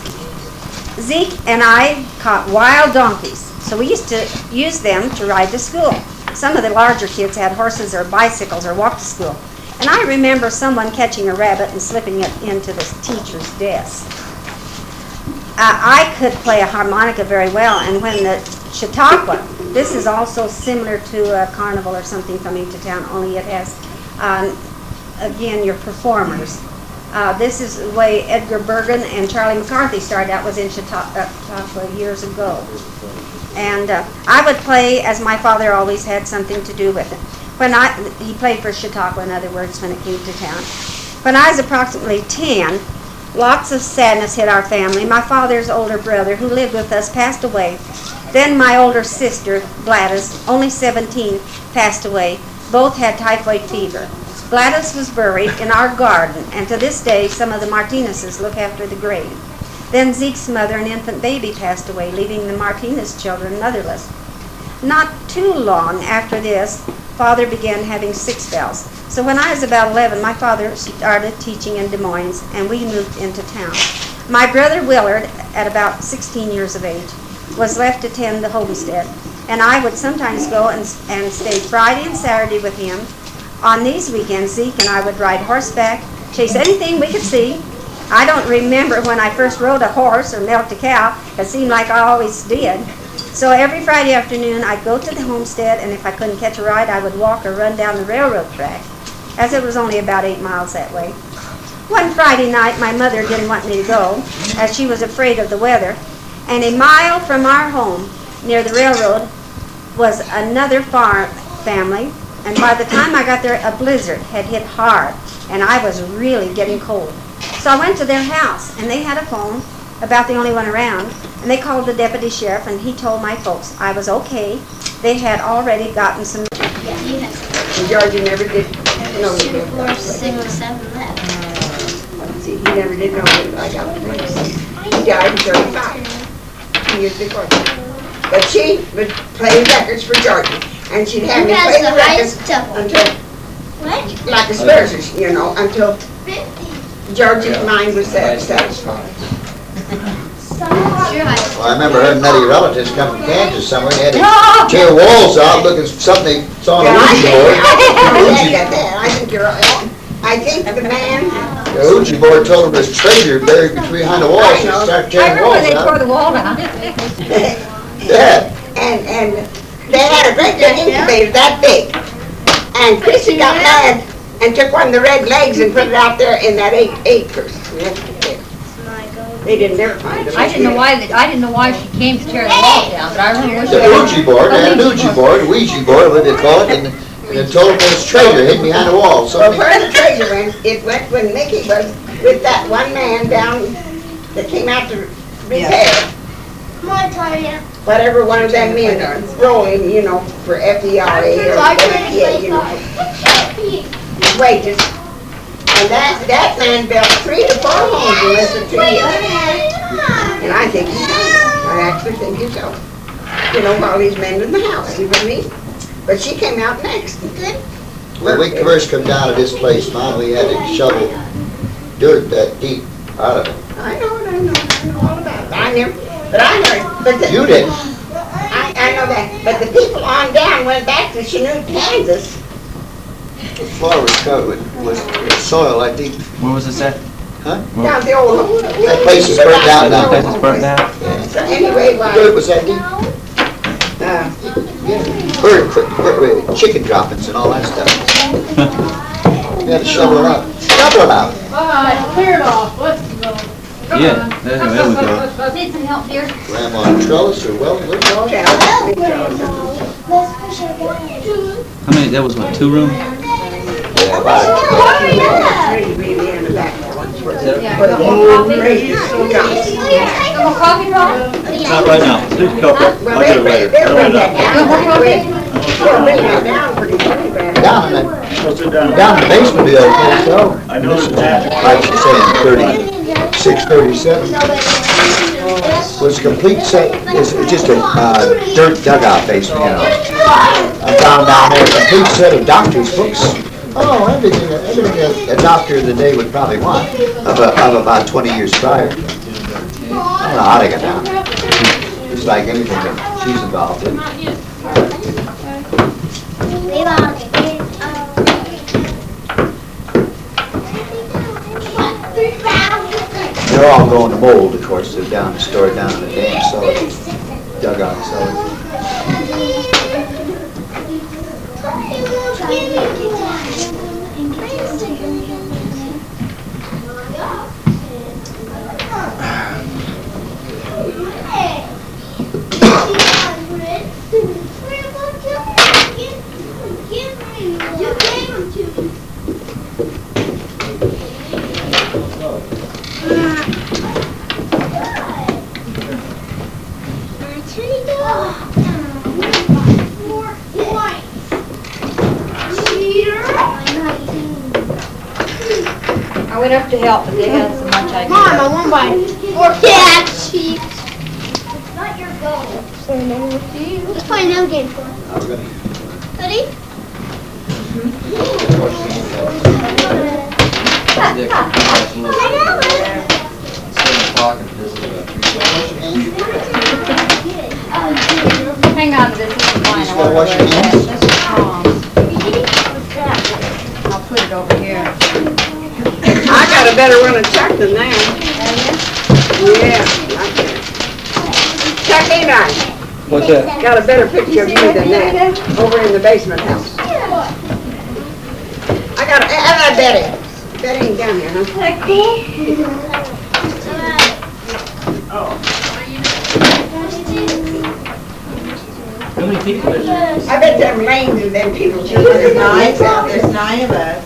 Zeke and I caught wild donkeys, so we used to use them to ride to school. Some of the larger kids had horses or bicycles or walked to school. And I remember someone catching a rabbit and slipping it into the teacher's desk. I could play a harmonica very well, and when the Chautauqua, this is also similar to a carnival or something coming to town, only it has, again, your performers. This is the way Edgar Bergen and Charlie McCarthy started out, was in Chautauqua years ago. And I would play, as my father always had something to do with it. He played for Chautauqua, in other words, when it came to town. When I was approximately 10, lots of sadness hit our family. My father's older brother, who lived with us, passed away. Then my older sister, Gladys, only 17, passed away. Both had typhoid fever. Gladys was buried in our garden, and to this day, some of the Martinezes look after the grave. Then Zeke's mother, an infant baby, passed away, leaving the Martinez children motherless. Not too long after this, Father began having sick spells. So when I was about 11, my father started teaching in Des Moines, and we moved into town. My brother Willard, at about 16 years of age, was left to tend the homestead, and I would sometimes go and stay Friday and Saturday with him. On these weekends, Zeke and I would ride horseback, chase anything we could see. I don't remember when I first rode a horse or milked a cow. It seemed like I always did. So every Friday afternoon, I'd go to the homestead, and if I couldn't catch a ride, I would walk or run down the railroad track, as it was only about 8 miles that way. One Friday night, my mother didn't want me to go, as she was afraid of the weather, and a mile from our home, near the railroad, was another farm family, and by the time I got there, a blizzard had hit hard, and I was really getting cold. So I went to their house, and they had a phone, about the only one around, and they called the deputy sheriff, and he told my folks I was okay. They had already gotten some... Georgie never did know you did. 4, 6, 7 left. See, he never did know that I got the news. He died in 35, 2 years before that. But she would play records for Georgie, and she'd have me Who has play the the records highest double? until, What? like aspersions, you know, until George's mind was satisfied. Well, I remember her nutty relatives come from Kansas somewhere, and they had to tear walls out looking for something they saw on a Ouija board. I think you're right. I think the man, The Ouija board told them this traitor buried behind the walls, and started I tearing remember walls they tore out. the wall down. Yeah. and they had a great big incubator that big. And Chrissy got mad and took one of the red legs and put it out there in that 8 acres. They didn't ever find it. I didn't know why she came to tear the wall down, but I remember when she. The Ouija board, they had an Ouija board, Ouija board, what they call it, and they told them this traitor hid behind the wall. So Well, where the treasure went, it went when Mickey was with that one man down that came out to repair. Come on, Taria. Whatever one of them men rolling, you know, for FERA or FEA, you know, wages. And that man built 3 to 4 homes in less than 2 years. And I think he's done. I actually think he's done. You know, while he's mending the house, you know what I mean? But she came out next. when we first come down to this place, Mom, we had to shovel dirt that deep out of it. I know all about it. I heard, but You didn't. I know that. But the people on down went back to Chanute, Kansas. The floor was covered with soil that deep. Where was this at? Huh? Down the old. That place is burnt down now. That place is burnt down? So anyway, Dirt was that deep. Bird, chicken droppings and all that stuff. We had to shovel it out. Shovel it out. Clear it off, let's go. Yeah, there we go. Need some help, dear? Grandma trellis or well, How many, that was what, 2 room? yeah, about really in the back. Yeah. But the whole place is so nice. Some more coffee, Ron? Not right now. Please a couple. Well, I'll get it later. they'll bring Right that now. down. They'll bring that down pretty bad. down in the basement of the old hotel. I know it's that. Like you saying, 36, 37. Was a complete set, it's just a dirt dugout basement, you know. I found down there a complete set of doctor's books. Oh, everything a doctor of the day would probably want, of about 20 years prior. I don't know how they got down there. It's like anything that she's involved in. They're all going to mold, of course, they're down, stored down in the damn cellar, dugout cellar. I went up to help, but they had so much I Mom, did. I want my yeah, cheap. Not your goal. Let's play another game for us. Ready? Hang on to this, this is mine. You still wash your hands? This is Tom's. I'll put it over here. I got a better one of Chuck than that. Yeah. Chuck, ain't I? What's that? Got a better picture of you than that, over in the basement house. I got, how about Betty? Betty ain't down here, huh? How many people is there? I bet them lanes and them people. There's 9 of us.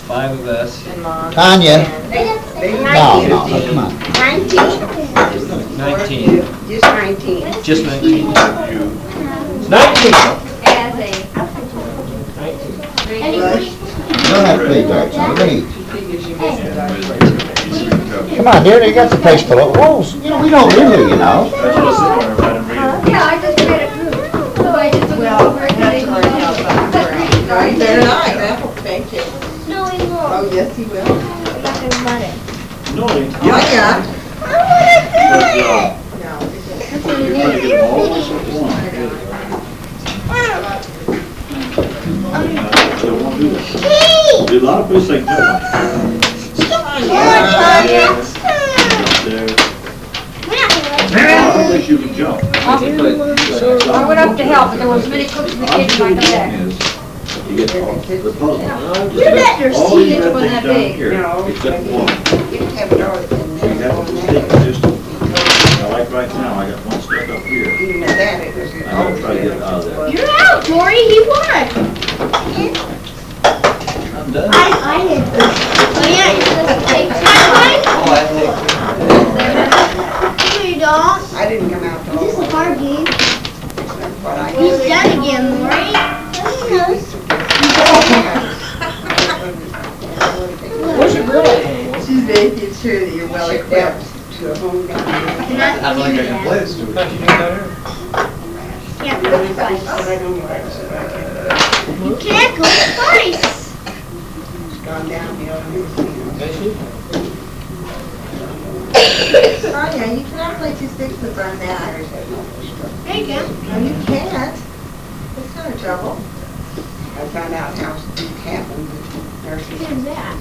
5 of us. And Mom. Tanya, There's no, 19. no, come on. 19, 19. just 19. Just 19. 19. As a. You don't have to play darts, we're gonna eat. Come on, dear, they got the place full of walls. You know, we don't live here, you know. That's what I was sitting there, right, and reading. Yeah, I just read it through. So I just took it over and That's hard to help. Right there, thank you. No, we won't. Oh, yes, he will. Yeah. You're trying to get them all at once. They won't do that. A lot of places they do. A lot of places you can jump. I went up to help, but there was many cooks in the kitchen, I come back. You get the puzzle. You bet your All these seat red wasn't things that down big. here, No. except one. You can have it all in You there. have to stick just, like right now, I got one stuck up here. Even at that, it was. I'm gonna try to get it out of there. You're out, Tori. He won. I'm done. I did. Oh yeah, you're supposed to take time. Oh, I think. No, you don't. I didn't come out till. This is a hard game. But I. He's done again, Lori. He knows. Where's your girl at? She's making sure that you're well Shipped equipped. out to a home guy. I don't think I can play this to it. Can't go twice. But I don't like it, so I can't. You can't go twice. It's gone downhill and everything. Oh yeah, you cannot play 2 sixes on that. There you go. No, you can't. It's not a trouble. I found out how it happened. Nurses Who's that?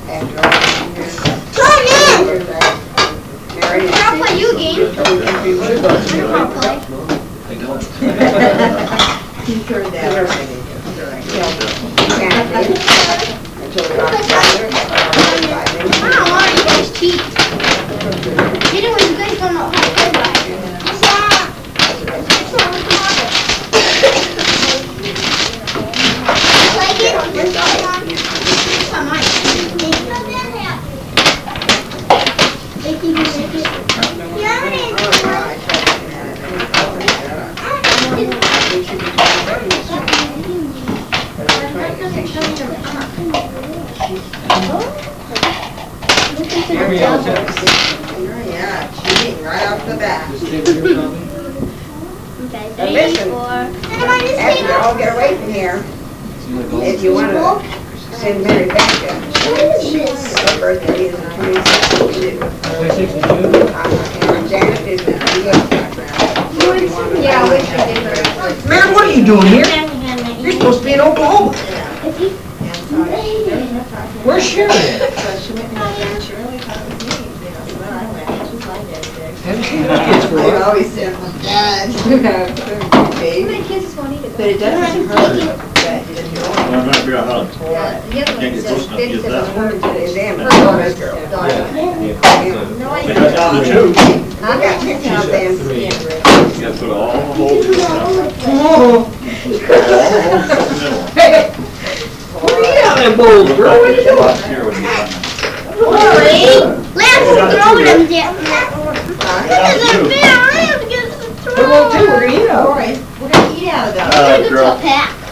after all the years. Come in. Years after married. I'll play you a game. Told me if he would go to I'll it. play. I don't. He turned out. Until we got together. I don't want you guys cheat. You know when you guys don't know how to play by. Like it? I might. They think you make it. Oh yeah, cheating right off the bat. But listen, after you all get away from here, if you want to send Mary back to her birthday is the 26th. 26th of June? And Janet is the Yeah, I wish I did. Man, what are you doing here? You're supposed to be in Oklahoma. Where's Sharon? Haven't seen those kids for a while. I always said, my dad. But it doesn't hurt. Well, I'm trying to figure out how to, The other can't one get close says enough to get 57 that. women to is them. Her daughter's daughter. They got down to two. I got picked out them. You gotta put all the holes in the middle. All the holes in the middle. What are you out there, bold girl? What are you doing? Here when you got them. Lori, Lance is throwing them down. Down to two. We're going to, we're gonna eat out. We're gonna eat out of those. Girl,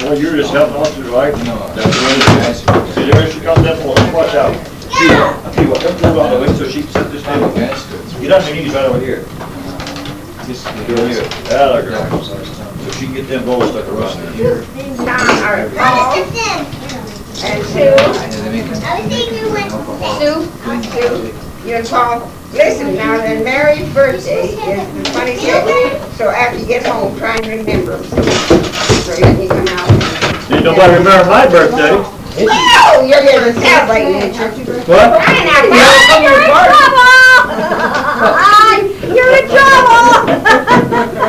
well, you're just helping out your wife. No. That's the way it is. See, there she comes in, watch out. I'll tell you what, don't move out of the way so she can set this table. Get on your knees right over here. Girl, here. There, girl. So she can get them bowls stuck around here. And Sue, Sue? you and Paul, listen now, then Mary's birthday is the 26th, so after you get home, try and remember them. So you can come out. Need nobody remember my birthday. Well, you're here to celebrate, ain't you? What? Crying out loud, You're in trouble! You're in trouble!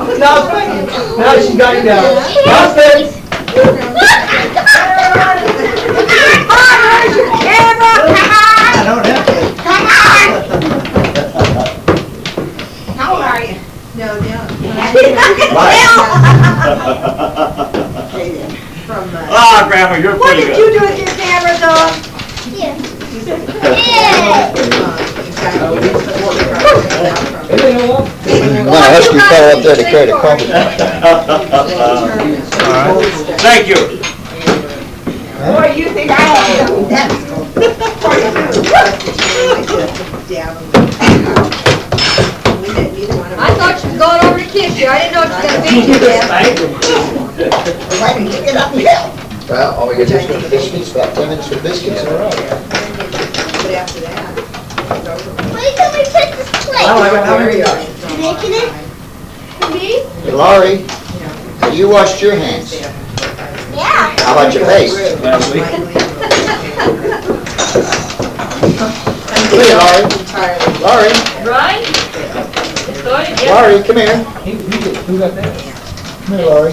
Now she got you down. Now stay. I don't have to. How old are you? No, no. From, Ah, Grandma, you're what pretty did good. you do with your camera, dog? Well, Husky fell up there to create a coffee. Thank you. Boy, you think I am? I thought she was going over to kiss you. I didn't know she was gonna beat you yet. Why didn't you get up and help? Well, all we got is for the biscuits, about 10 minutes for the biscuits, and we're out. But after that, it's over. Wait till we put this plate. Making it? For me? Hey, Laurie, you washed your hands. Yeah. How about your face? Last week. Come here, Laurie. Laurie, Right? It's going to get. Laurie, come here. Who got that? Come here, Laurie.